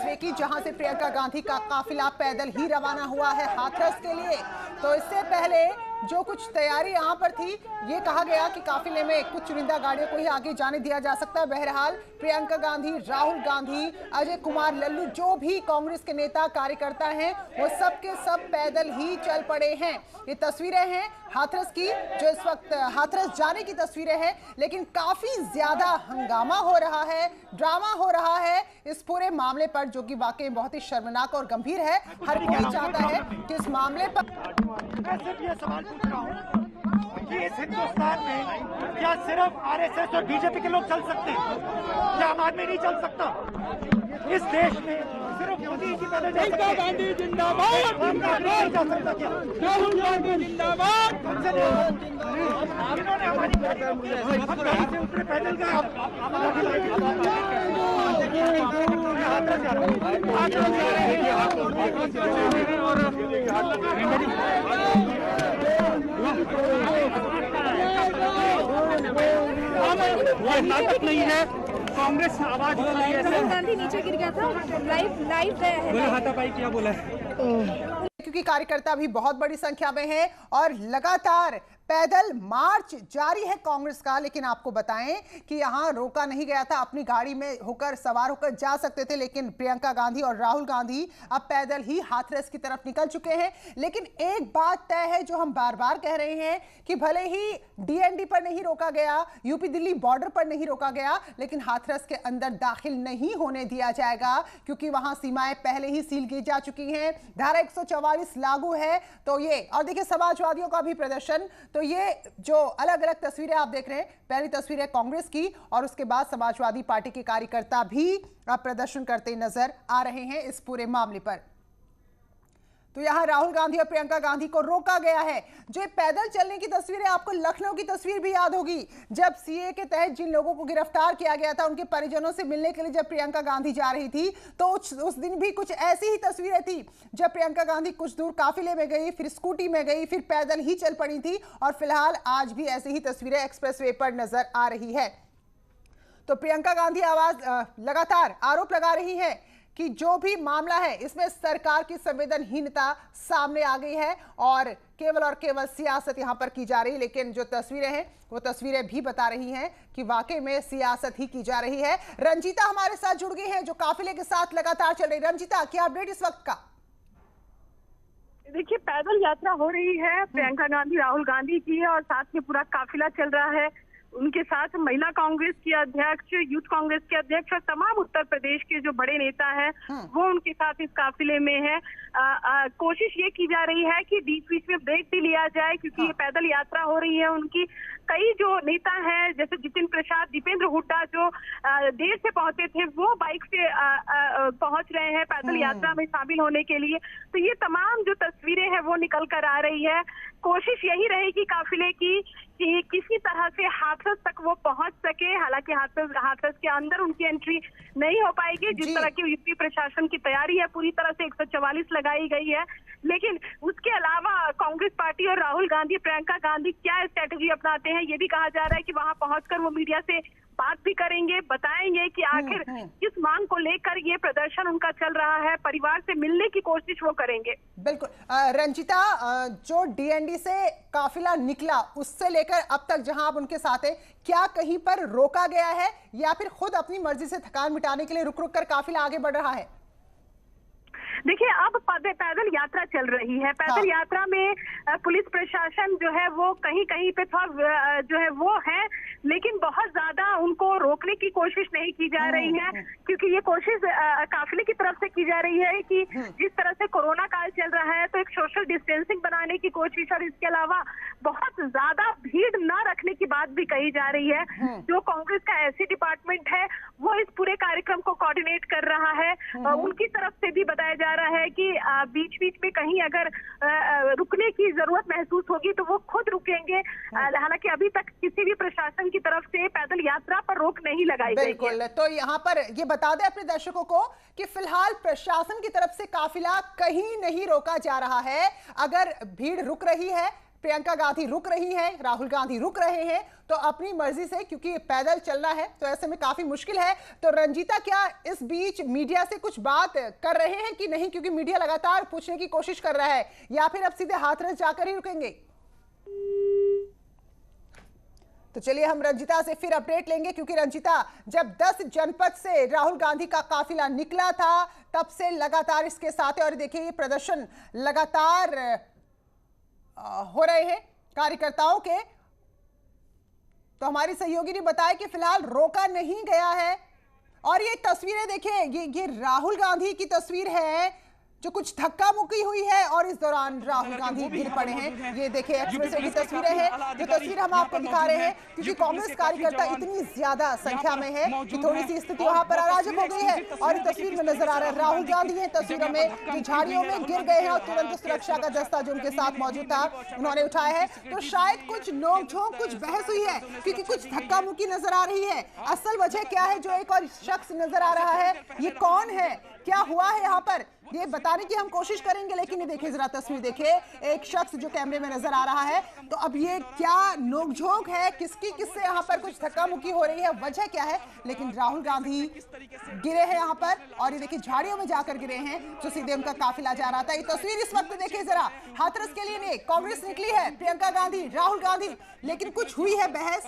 काफिले की, जहां से प्रियंका गांधी का काफिला पैदल ही रवाना हुआ है हाथरस के लिए। तो इससे पहले जो कुछ तैयारी यहां पर थी, ये कहा गया कि काफिले में कुछ चुनिंदा गाड़ियों को ही आगे जाने दिया जा सकता है। बहरहाल प्रियंका गांधी, राहुल गांधी, अजय कुमार लल्लू, जो भी कांग्रेस के नेता कार्यकर्ता हैं, वो सब के सब पैदल ही चल पड़े हैं। ये तस्वीरें हैं हाथरस की, जो इस वक्त हाथरस जाने की तस्वीरें हैं, लेकिन काफी ज्यादा हंगामा हो रहा है, ड्रामा हो रहा है इस पूरे मामले पर, जो कि वाकई बहुत ही शर्मनाक और गंभीर है। हर कोई चाहता है कि इस मामले पर ये सवाल पूछ रहा हूँ कि इस हिंदुस्तान में क्या सिर्फ आरएसएस और बीजेपी के लोग चल सकते हैं? क्या आम आदमी नहीं चल सकता? इस देश में सिर्फ मोदी जी पैदल जा सकते हैं। गांधी जिंदाबाद, नहीं जा सकता क्या? राहुल गांधी जिंदाबाद। इन्होंने हमारी गाड़ी से उतरे, पैदल गए। नाटक नहीं है, कांग्रेस आवाज बोल रही है। राहुल गांधी नीचे गिर गया था, लाइव गया है। हाथापाई क्या बोला है? क्योंकि कार्यकर्ता भी बहुत बड़ी संख्या में हैं और लगातार पैदल मार्च जारी है कांग्रेस का। लेकिन आपको बताएं कि यहां रोका नहीं गया था, अपनी गाड़ी में होकर सवार होकर जा सकते थे, लेकिन प्रियंका गांधी और राहुल गांधी अब पैदल ही हाथरस की तरफ निकल चुके हैं। लेकिन एक बात तय है, जो हम बार बार कह रहे हैं, कि भले ही डीएनडी पर नहीं रोका गया, यूपी दिल्ली बॉर्डर पर नहीं रोका गया, लेकिन हाथरस के अंदर दाखिल नहीं होने दिया जाएगा, क्योंकि वहां सीमाएं पहले ही सील की जा चुकी हैं। धारा 144 लागू है। तो ये, और देखिए समाजवादियों का भी प्रदर्शन। तो ये जो अलग अलग तस्वीरें आप देख रहे हैं, पहली तस्वीर है कांग्रेस की, और उसके बाद समाजवादी पार्टी के कार्यकर्ता भी प्रदर्शन करते नजर आ रहे हैं इस पूरे मामले पर। तो यहां राहुल गांधी और प्रियंका गांधी को रोका गया है। जो पैदल चलने की तस्वीरें, आपको लखनऊ की तस्वीर भी याद होगी, जब सीए के तहत जिन लोगों को गिरफ्तार किया गया था, उनके परिजनों से मिलने के लिए जब प्रियंका गांधी जा रही थी, तो उस दिन भी कुछ ऐसी ही तस्वीरें थी। जब प्रियंका गांधी कुछ दूर काफिले में गई, फिर स्कूटी में गई, फिर पैदल ही चल पड़ी थी, और फिलहाल आज भी ऐसी ही तस्वीरें एक्सप्रेसवे पर नजर आ रही है। तो प्रियंका गांधी लगातार आरोप लगा रही है कि जो भी मामला है, इसमें सरकार की संवेदनहीनता सामने आ गई है और केवल सियासत यहां पर की जा रही है। लेकिन जो तस्वीरें हैं, वो तस्वीरें भी बता रही हैं कि वाकई में सियासत ही की जा रही है। रंजीता हमारे साथ जुड़ गई है, जो काफिले के साथ लगातार चल रही। रंजीता, क्या अपडेट इस वक्त का? देखिए, पैदल यात्रा हो रही है प्रियंका गांधी, राहुल गांधी की, और साथ में पूरा काफिला चल रहा है। उनके साथ महिला कांग्रेस की अध्यक्ष, यूथ कांग्रेस के अध्यक्ष और तमाम उत्तर प्रदेश के जो बड़े नेता हैं, वो उनके साथ इस काफिले में है। कोशिश ये की जा रही है कि बीच बीच में ब्रेक भी लिया जाए, क्योंकि ये पैदल यात्रा हो रही है। उनकी कई जो नेता हैं, जैसे जितिन प्रसाद, दीपेंद्र हुड्डा, जो देर से पहुंचे थे, वो बाइक से पहुंच रहे हैं पैदल यात्रा में शामिल होने के लिए। तो ये तमाम जो तस्वीरें हैं, वो निकल कर आ रही है। कोशिश यही रहेगी काफिले की कि किसी तरह से हाथरस तक वो पहुंच सके। हालांकि हाथरस के अंदर उनकी एंट्री नहीं हो पाएगी। जिस तरह की यूपी प्रशासन की तैयारी है, पूरी तरह से 144 लगाई गई है। लेकिन उसके अलावा कांग्रेस पार्टी और राहुल गांधी, प्रियंका गांधी क्या स्ट्रेटेजी अपनाते हैं, ये भी कहा जा रहा है कि वहां पहुंचकर वो मीडिया से बात भी करेंगे, बताएंगे कि आखिर किस मांग को लेकर ये प्रदर्शन उनका चल रहा है। परिवार से मिलने की कोशिश वो करेंगे। बिल्कुल। रंजीता, जो डीएनडी से काफिला निकला, उससे लेकर अब तक जहां आप उनके साथ हैं, क्या कहीं पर रोका गया है, या फिर खुद अपनी मर्जी से थकान मिटाने के लिए रुक रुक कर काफिला आगे बढ़ रहा है? देखिए, अब पैदल यात्रा चल रही है। पैदल यात्रा में पुलिस प्रशासन जो है वो कहीं कहीं पे थोड़ा जो है वो है, लेकिन बहुत ज्यादा उनको रोकने की कोशिश नहीं की जा रही है, क्योंकि ये कोशिश काफिले की तरफ से की जा रही है कि जिस तरह से कोरोना काल चल रहा है, तो एक सोशल डिस्टेंसिंग बनाने की कोशिश, और इसके अलावा बहुत ज्यादा भीड़ न रखने की बात भी कही जा रही है। जो कांग्रेस का ऐसी डिपार्टमेंट है, वो इस पूरे कार्यक्रम को कोऑर्डिनेट कर रहा है। उनकी तरफ से भी बताया जा रहा है कि बीच बीच में कहीं अगर रुकने की जरूरत महसूस होगी तो वो खुद रुकेंगे। हालांकि अभी तक किसी भी प्रशासन की तरफ से पैदल यात्रा पर रोक नहीं लगाई गई है। बिल्कुल। तो यहाँ पर ये बता दें अपने दर्शकों को कि फिलहाल प्रशासन की तरफ से काफिला कहीं नहीं रोका जा रहा है। अगर भीड़ रुक रही है, प्रियंका गांधी रुक रही हैं, राहुल गांधी रुक रहे हैं, तो अपनी मर्जी से, क्योंकि पैदल चलना है तो ऐसे में काफी मुश्किल है। तो रंजीता, क्या इस बीच मीडिया से कुछ बात कर रहे हैं कि नहीं, क्योंकि मीडिया लगातार पूछने की कोशिश कर रहा है, या फिर अब सीधे हाथरस जाकर ही रुकेंगे? तो चलिए हम रंजीता से फिर अपडेट लेंगे, क्योंकि रंजीता, जब 10 जनपद से राहुल गांधी का काफिला निकला था तब से लगातार इसके साथ है, और देखिए ये प्रदर्शन लगातार हो रहे हैं कार्यकर्ताओं के। तो हमारी सहयोगी ने बताया कि फिलहाल रोका नहीं गया है, और ये तस्वीरें देखिए, ये राहुल गांधी की तस्वीर है जो कुछ धक्का मुक्की हुई है, और इस दौरान राहुल गांधी गिर पड़े हैं। ये देखिए एक्सप्रेसवे की तस्वीरें हैं, जो तस्वीर हम आपको दिखा रहे हैं, क्योंकि कांग्रेस कार्यकर्ता इतनी ज्यादा संख्या में है कि थोड़ी सी स्थिति वहां पर अराजक हो गई है। और इस तस्वीर में नजर आ रहा है राहुल गांधी है तस्वीरों में, जो झाड़ियों में गिर गए हैं, और तुरंत सुरक्षा का दस्ता जो उनके साथ मौजूद था उन्होंने उठाया है। तो शायद कुछ नोकझोंक, कुछ बहस हुई है, क्योंकि कुछ धक्का मुक्की नजर आ रही है। असल वजह क्या है? जो एक और शख्स नजर आ रहा है, ये कौन है, क्या हुआ है यहाँ पर, ये बताने की हम कोशिश करेंगे। लेकिन ये देखिए, जरा तस्वीर देखिए, एक शख्स जो कैमरे में नजर आ रहा है। तो अब ये क्या नोकझोंक है, किससे यहाँ पर कुछ धक्का मुक्की हो रही है, वजह क्या है? लेकिन राहुल गांधी गिरे हैं यहाँ पर, और ये देखिए झाड़ियों में जाकर गिरे हैं, जो सीधे उनका काफिला जा रहा था। ये तस्वीर इस वक्त देखिए जरा, हाथरस के लिए कांग्रेस निकली है, प्रियंका गांधी, राहुल गांधी, लेकिन कुछ हुई है बहस,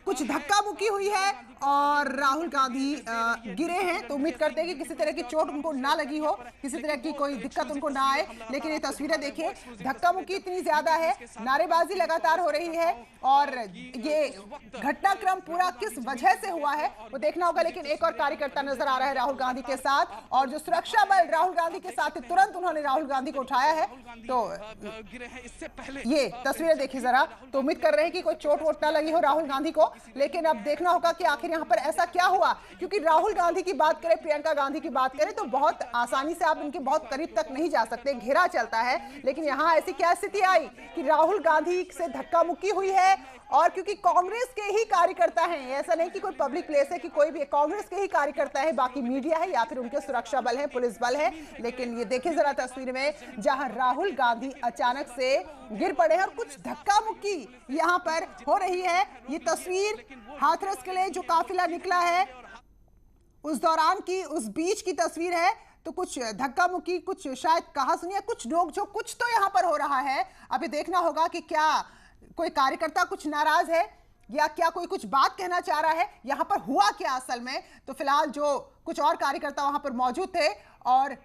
कुछ धक्का मुक्की हुई है, और राहुल गांधी गिरे हैं। तो उम्मीद करते हैं कि किसी तरह की चोट उनको ना लगी हो, किसी तरह की कोई दिक्कत उनको ना आए। लेकिन ये तस्वीरें देखिए, धक्का मुक्की इतनी ज्यादा है, नारेबाजी लगातार हो रही है, और ये घटनाक्रम पूरा किस वजह से हुआ है वो देखना होगा। लेकिन एक और कार्यकर्ता नजर आ रहा है राहुल गांधी के साथ, और जो सुरक्षा बल राहुल गांधी के साथ तुरंत उन्होंने राहुल गांधी को उठाया है। तो ये तस्वीरें देखिए जरा, तो उम्मीद कर रहे हैं कि कोई चोट वोट ना लगी हो राहुल गांधी को। लेकिन अब देखना होगा कि आखिर यहाँ पर ऐसा क्या हुआ, क्योंकि राहुल गांधी की बात करें, प्रियंका गांधी की बात करें, तो बहुत आसानी से आप इनके बहुत करीब तक नहीं जा सकते, घेरा चलता है। लेकिन यहाँ ऐसी क्या स्थिति आई कि राहुल गांधी से धक्का मुक्की हुई है, और क्योंकि कांग्रेस के ही कार्यकर्ता हैं, ऐसा नहीं कि कोई पब्लिक प्लेस है कि कोई भी, कांग्रेस के ही कार्यकर्ता है, बाकी मीडिया है या फिर उनके सुरक्षा बल है, पुलिस बल है। लेकिन ये देखिए जरा तस्वीर में, जहां राहुल गांधी अचानक से गिर पड़े हैं, और कुछ धक्का मुक्की यहाँ पर हो रही है। ये तस्वीर हाथरस के लिए जो काफिला निकला है उस दौरान की, उस बीच की तस्वीर है। तो कुछ धक्का मुक्की, कुछ शायद कहा सुनिए, कुछ नोकझोंक, कुछ तो यहाँ पर हो रहा है। अभी देखना होगा कि क्या कोई कार्यकर्ता कुछ नाराज है, या क्या कोई कुछ बात कहना चाह रहा है, यहाँ पर हुआ क्या असल में। तो फिलहाल जो कुछ और कार्यकर्ता वहां पर मौजूद थे, और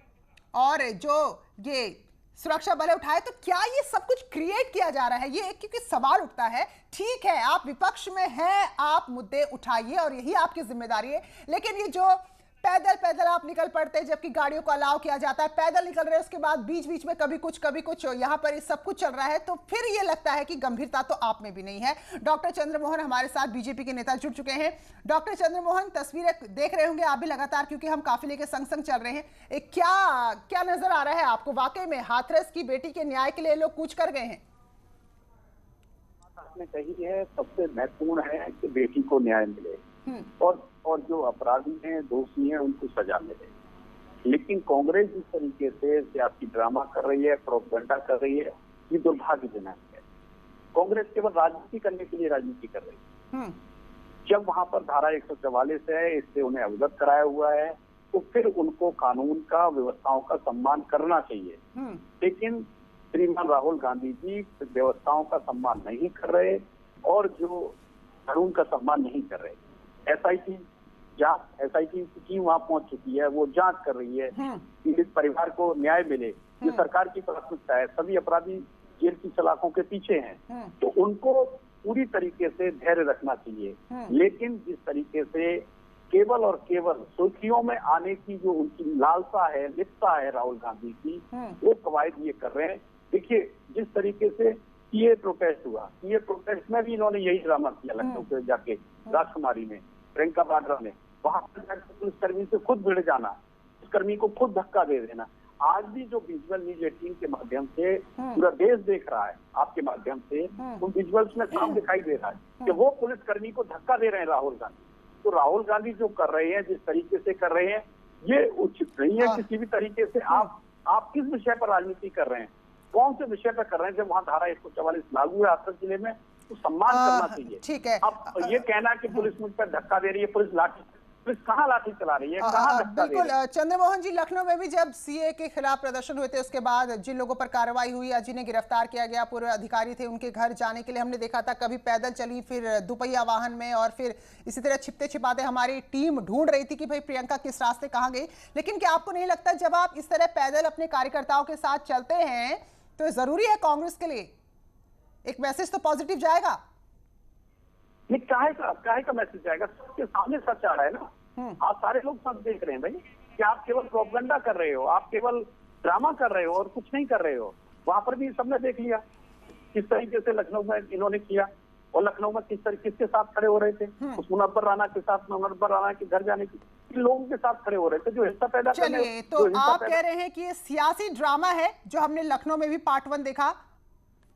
जो ये सुरक्षा बल उठाए, तो क्या ये सब कुछ क्रिएट किया जा रहा है? ये क्योंकि सवाल उठता है, ठीक है आप विपक्ष में हैं, आप मुद्दे उठाइए और यही आपकी जिम्मेदारी है, लेकिन ये जो पैदल आप निकल पड़ते हैं, जबकि गाड़ियों को अलाउ किया जाता है, पैदल निकल रहे हैं, उसके बाद बीच बीच में कभी कुछ यहाँ पर सब कुछ चल रहा है, तो फिर ये लगता है कि गंभीरता तो आप में भी नहीं है। डॉक्टर चंद्रमोहन हमारे साथ, बीजेपी के नेता जुड़ चुके हैं। डॉक्टर चंद्रमोहन, तस्वीरें देख रहे होंगे आप भी लगातार, क्योंकि हम काफिले के संग चल रहे हैं। क्या नजर आ रहा है आपको? वाकई में हाथरस की बेटी के न्याय के लिए लोग कूच कर गए हैं? आपने कही है, सबसे महत्वपूर्ण है कि बेटी को न्याय मिले, और जो अपराधी हैं, दोषी हैं, उनको सजा मिले। लेकिन कांग्रेस जिस तरीके से सियासी ड्रामा कर रही है, प्रोपेगेंडा कर रही है, ये दुर्भाग्यजनक है। कांग्रेस केवल राजनीति करने के लिए राजनीति कर रही है। जब वहां पर धारा 144 है, इससे उन्हें अवगत कराया हुआ है, तो फिर उनको कानून का, व्यवस्थाओं का सम्मान करना चाहिए। लेकिन श्रीमान राहुल गांधी जी व्यवस्थाओं का सम्मान नहीं कर रहे, और जो कानून का सम्मान नहीं कर रहे। एसआईटी की वहां पहुंच चुकी है, वो जांच कर रही है कि इस परिवार को न्याय मिले। ये सरकार की प्राथमिकता है, सभी अपराधी जेल की सलाखों के पीछे हैं, तो उनको पूरी तरीके से धैर्य रखना चाहिए। लेकिन जिस तरीके से केवल और केवल सुर्खियों में आने की जो उनकी लालसा है, लिप्सा है राहुल गांधी की, वो कवायद ये कर रहे हैं। देखिए, जिस तरीके से ये प्रोटेस्ट हुआ, ये प्रोटेस्ट में भी इन्होंने यही ड्रामा किया, लखनऊ से जाके राजकुमारी में, प्रियंका वाड्रा में, वहां पर जाकर पुलिसकर्मी से खुद भिड़ जाना, पुलिसकर्मी को खुद धक्का दे देना। आज भी जो विजुअल न्यूज 18 के माध्यम से पूरा देश देख रहा है, आपके माध्यम से उन विजुअल्स में काम दिखाई दे रहा है कि वो पुलिसकर्मी को धक्का दे रहे हैं राहुल गांधी। तो राहुल गांधी जो कर रहे हैं, जिस तरीके से कर रहे हैं, ये उचित नहीं है किसी भी तरीके से। आप किस विषय पर राजनीति कर रहे हैं? कौन से विषय पर कर रहे हैं? जब वहाँ धारा 144 लागू है हाथरस जिले में, तो सम्मान करना चाहिए। ठीक है। अब ये कहना कि पुलिस मुझ पर धक्का दे रही है, पुलिस कहाँ लाठी चला रही है, कहाँ धक्का दे रही है? बिल्कुल चंद्रमोहन जी, लखनऊ में भी जब सीए के खिलाफ प्रदर्शन हुए थे, उसके बाद जिन लोगों पर कार्रवाई हुई या जिन्हें गिरफ्तार किया गया, पूर्व अधिकारी थे, उनके घर जाने के लिए हमने देखा था, कभी पैदल चली, फिर दुपहिया वाहन में, और फिर इसी तरह छिपते छिपाते हमारी टीम ढूंढ रही थी कि भाई प्रियंका किस रास्ते कहाँ गई। लेकिन क्या आपको नहीं लगता जब आप इस तरह पैदल अपने कार्यकर्ताओं के साथ चलते हैं तो जरूरी है कांग्रेस के लिए एक मैसेज तो पॉजिटिव जाएगा? ये काहे का मैसेज जाएगा? सबके सामने सच आ रहा है ना। आप सारे लोग सब देख रहे हैं भाई कि आप केवल प्रोपेगेंडा कर रहे हो, आप केवल ड्रामा कर रहे हो और कुछ नहीं कर रहे हो। वहां पर भी सबने देख लिया किस तरीके से लखनऊ में इन्होंने किया, और लखनऊ में किसके साथ खड़े हो रहे थे, उस मुनव्वर राणा के साथ, मुनव्वर राणा के घर जाने की लोगों के साथ खड़े हो रहे थे जो हिस्सा पैदा कर रहे हैं। तो आप कह रहे हैं कि ये सियासी ड्रामा है जो हमने लखनऊ में भी पार्ट 1 देखा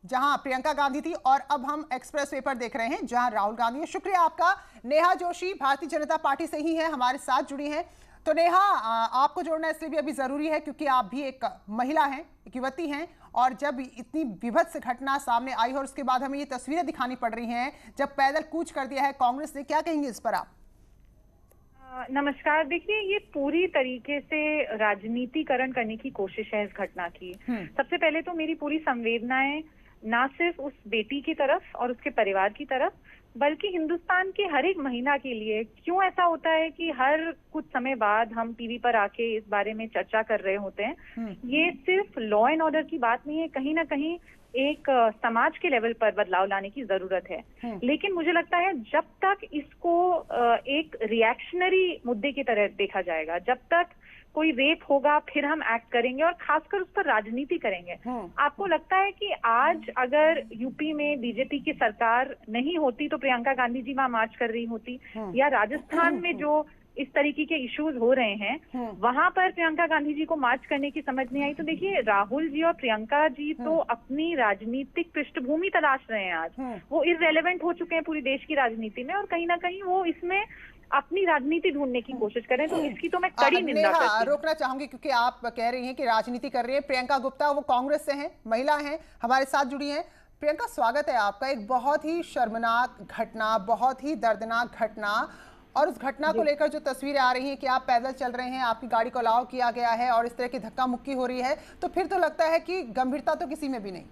जहां प्रियंका गांधी थी, और अब हम एक्सप्रेस वे पर देख रहे हैं जहां राहुल गांधी है। शुक्रिया आपका। नेहा जोशी भारतीय जनता पार्टी से ही है, हमारे साथ जुड़ी हैं। तो नेहा, आपको जोड़ना इसलिए भी अभी जरूरी है क्योंकि आप भी एक महिला हैं, एक युवती हैं, और जब इतनी विभत्स घटना सामने आई और उसके बाद हमें ये तस्वीरें दिखानी पड़ रही हैं जब पैदल कूच कर दिया है कांग्रेस ने, क्या कहेंगे इस पर आप? नमस्कार। देखिए, ये पूरी तरीके से राजनीतिकरण करने की कोशिश है इस घटना की। सबसे पहले तो मेरी पूरी संवेदनाएं ना सिर्फ उस बेटी की तरफ और उसके परिवार की तरफ, बल्कि हिंदुस्तान की हर एक महिला के लिए। क्यों ऐसा होता है कि हर कुछ समय बाद हम टीवी पर आके इस बारे में चर्चा कर रहे होते हैं? ये सिर्फ लॉ एंड ऑर्डर की बात नहीं है, कहीं ना कहीं एक समाज के लेवल पर बदलाव लाने की जरूरत है। लेकिन मुझे लगता है जब तक इसको एक रिएक्शनरी मुद्दे की तरह देखा जाएगा, जब तक कोई रेप होगा फिर हम एक्ट करेंगे और खासकर उस पर राजनीति करेंगे। आपको लगता है कि आज अगर यूपी में बीजेपी की सरकार नहीं होती तो प्रियंका गांधी जी वहां मार्च कर रही होती? या राजस्थान में जो इस तरीके के इश्यूज हो रहे हैं वहां पर प्रियंका गांधी जी को मार्च करने की समझ नहीं आई? तो देखिए, राहुल जी और प्रियंका जी तो अपनी राजनीतिक पृष्ठभूमि तलाश रहे हैं। आज वो इररेलेवेंट हो चुके हैं पूरी देश की राजनीति में, और कहीं ना कहीं वो इसमें अपनी राजनीति ढूंढने की कोशिश करें। तो इसकी तो मैं कड़ी निंदा करती हूं। रोकना चाहूंगी क्योंकि आप कह रही हैं कि राजनीति कर रही है। प्रियंका गुप्ता, वो कांग्रेस से हैं, महिला हैं, हमारे साथ जुड़ी हैं। प्रियंका, स्वागत है आपका। एक बहुत ही शर्मनाक घटना, बहुत ही दर्दनाक घटना, और उस घटना को लेकर जो तस्वीरें आ रही हैं कि आप पैदल चल रहे हैं, आपकी गाड़ी को अलाउ किया गया है और इस तरह की धक्का मुक्की हो रही है, तो फिर तो लगता है कि गंभीरता तो किसी में भी नहीं।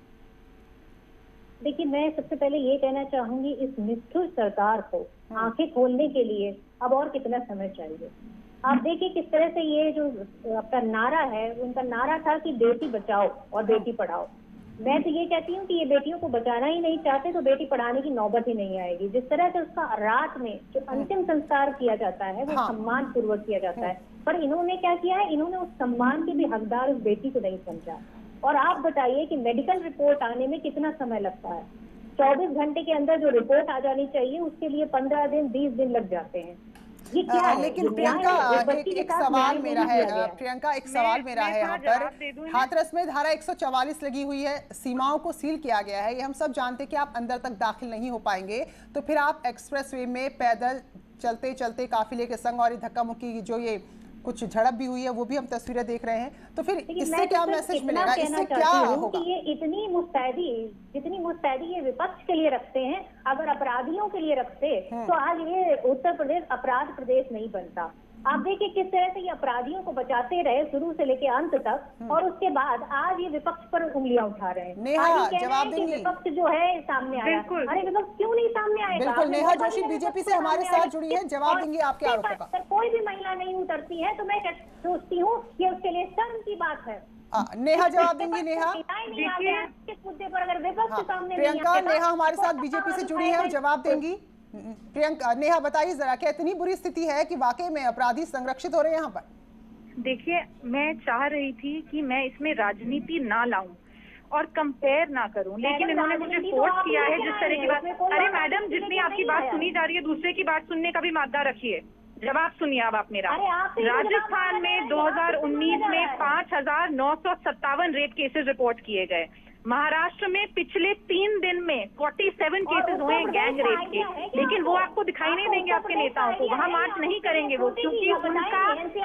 देखिए, मैं सबसे पहले ये कहना चाहूंगी, इस निष्ठुर सरकार को आंखें खोलने के लिए अब और कितना समय चाहिए? आप देखिए किस तरह से ये जो आपका नारा है, उनका नारा था कि बेटी बचाओ और बेटी पढ़ाओ। मैं तो ये कहती हूँ कि ये बेटियों को बचाना ही नहीं चाहते तो बेटी पढ़ाने की नौबत ही नहीं आएगी। जिस तरह से उसका रात में जो अंतिम संस्कार किया जाता है वो सम्मान पूर्वक किया जाता है, पर इन्होंने क्या किया है, इन्होंने उस सम्मान के भी हकदार उस बेटी को नहीं समझा। और आप बताइए कि मेडिकल रिपोर्ट आने में कितना समय लगता है? 24 घंटे के अंदर जो रिपोर्ट आ जानी चाहिए उसके लिए 15 दिन 20 दिन लग जाते हैं। ये क्या है? लेकिन प्रियंका, एक सवाल मेरा है, प्रियंका एक सवाल मेरा है यहाँ पर। हाथरस में धारा 144 लगी हुई है, सीमाओं को सील किया गया है, ये हम सब जानते हैं कि आप अंदर तक दाखिल नहीं हो पाएंगे, तो फिर आप एक्सप्रेस वे में पैदल चलते चलते काफिले के संग, और धक्का मुक्की जो ये कुछ झड़प भी हुई है वो भी हम तस्वीरें देख रहे हैं, तो फिर इससे क्या मैसेज मिलेगा, इससे क्या होगा? ये इतनी मुस्तैदी ये विपक्ष के लिए रखते हैं, अगर अपराधियों के लिए रखते तो आज ये उत्तर प्रदेश अपराध प्रदेश नहीं बनता। आप देखिए किस तरह से ये अपराधियों को बचाते रहे शुरू से लेकर अंत तक, और उसके बाद आज ये विपक्ष पर उंगलियां उठा रहे हैं। नेहा, जवाब देंगी? विपक्ष जो है सामने आया, अरे विपक्ष क्यों नहीं सामने आएगा? बिल्कुल, नेहा जोशी बीजेपी से हमारे साथ जुड़ी है, जवाब देंगी आपके आरोपों का? कोई भी महिला नहीं उतरती है तो मैं सोचती हूँ कि उसके लिए शर्म की बात है। नेहा जवाब देंगी? नेहा, मुद्दे पर अगर विपक्ष सामने, प्रियंका, नेहा हमारे साथ बीजेपी से जुड़ी है, जवाब देंगी? प्रियंका, नेहा बताइए जरा, क्या इतनी बुरी स्थिति है कि वाकई में अपराधी संरक्षित हो रहे हैं यहाँ पर? देखिए, मैं चाह रही थी कि मैं इसमें राजनीति ना लाऊं और कंपेयर ना करूं, लेकिन इन्होंने मुझे फोर्स किया है जिस तरह की बात। अरे मैडम, जितनी आपकी बात सुनी जा रही है, दूसरे की बात सुनने का भी मादा रखिए। जवाब सुनिए अब आप मेरा। राजस्थान में 2019 में 5,957 रेप केसेस रिपोर्ट किए गए। महाराष्ट्र में पिछले 3 दिन में 47 केसेस हुए हैं गैंग रेप के, लेकिन वो आपको दिखाई नहीं देंगे आपके नेताओं को। वहाँ मार्च नहीं करेंगे वो, क्योंकि उनका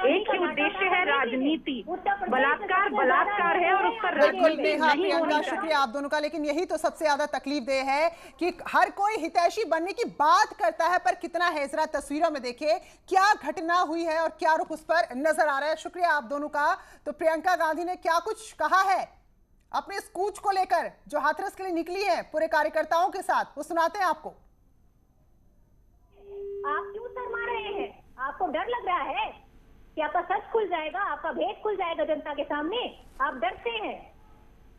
एक ही उद्देश्य है राजनीति। बलात्कार बलात्कार है और उस पर राजनीति नहीं होनी चाहिए। शुक्रिया आप दोनों का। लेकिन यही तो सबसे ज्यादा तकलीफदेह है कि हर कोई हितैषी बनने की बात करता है, पर कितना हैजरा तस्वीरों में देखिए क्या घटना हुई है और क्या रुख उस पर नजर आ रहा है। शुक्रिया आप दोनों का। तो प्रियंका गांधी ने क्या कुछ कहा है अपने इस कूच को लेकर जो हाथरस के लिए निकली है पूरे कार्यकर्ताओं के साथ, वो सुनाते हैं आपको। आप क्यों शर्मा रहे हैं? आपको डर लग रहा है कि आपका सच खुल जाएगा, आपका भेद खुल जाएगा जनता के सामने? आप डरते हैं?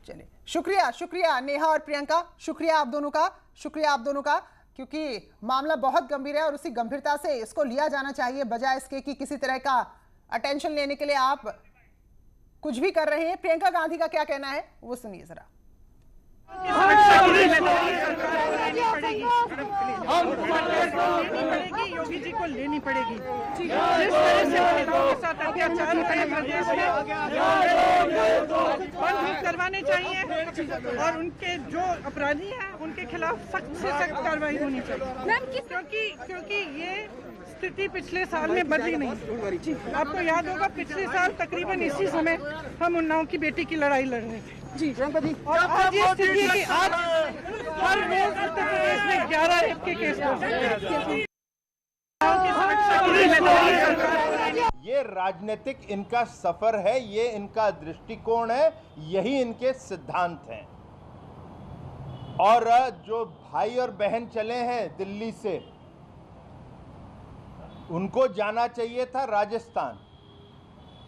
चलिए, शुक्रिया शुक्रिया नेहा और प्रियंका, शुक्रिया आप दोनों का, शुक्रिया आप दोनों का, क्योंकि मामला बहुत गंभीर है और उसी गंभीरता से इसको लिया जाना चाहिए, बजाय इसके कि किसी तरह का अटेंशन लेने के लिए आप कुछ भी कर रहे हैं। प्रियंका गांधी का क्या कहना है वो सुनिए जरा। योगी जी को लेनी पड़ेगी। जिस तरह से महिलाओं के साथ अत्याचार हो रहे प्रदेश में बंद करवाने चाहिए और उनके जो अपराधी हैं उनके खिलाफ सख्त से सख्त कार्रवाई होनी चाहिए, क्योंकि ये स्थिति पिछले साल में बदली नहीं। आपको याद होगा पिछले साल तकरीबन इसी समय हम उन्नाव की बेटी की लड़ाई लड़ रहे थे जी। और आज ये स्थिति है कि आज हर रोज उत्तर प्रदेश में 11 रेप के केस हो सकते हैं। ये राजनीतिक इनका सफर है, ये इनका दृष्टिकोण है, यही इनके सिद्धांत हैं। और जो भाई और बहन चले हैं दिल्ली से, उनको जाना चाहिए था राजस्थान।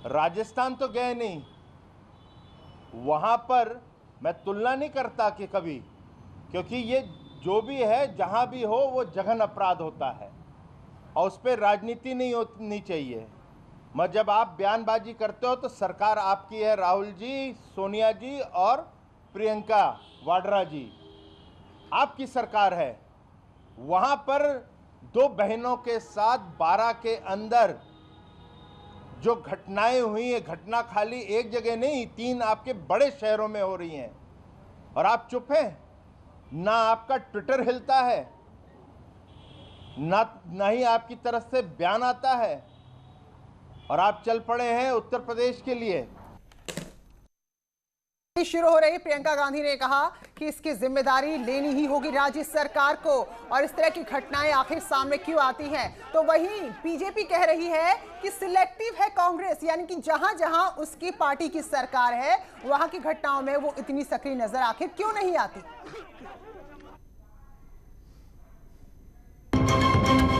राजस्थान तो गए नहीं। वहां पर मैं तुलना नहीं करता कि कभी, क्योंकि ये जो भी है जहां भी हो वो जघन अपराध होता है और उस पर राजनीति नहीं होनी चाहिए। मगर जब आप बयानबाजी करते हो तो सरकार आपकी है, राहुल जी, सोनिया जी और प्रियंका वाड्रा जी, आपकी सरकार है। वहां पर 2 बहनों के साथ 12 के अंदर जो घटनाएं हुई है, घटना खाली एक जगह नहीं, 3 आपके बड़े शहरों में हो रही हैं और आप चुप हैं। ना आपका ट्विटर हिलता है, ना ही आपकी तरफ से बयान आता है और आप चल पड़े हैं उत्तर प्रदेश के लिए। शुरू हो रही प्रियंका गांधी ने कहा कि इसकी जिम्मेदारी लेनी ही होगी राज्य सरकार को, और इस तरह की घटनाएं आखिर सामने क्यों आती हैं। तो वहीं बीजेपी कह रही है कि सिलेक्टिव है कांग्रेस, यानी कि जहां जहां उसकी पार्टी की सरकार है वहां की घटनाओं में वो इतनी सक्रिय नजर आखिर क्यों नहीं आती।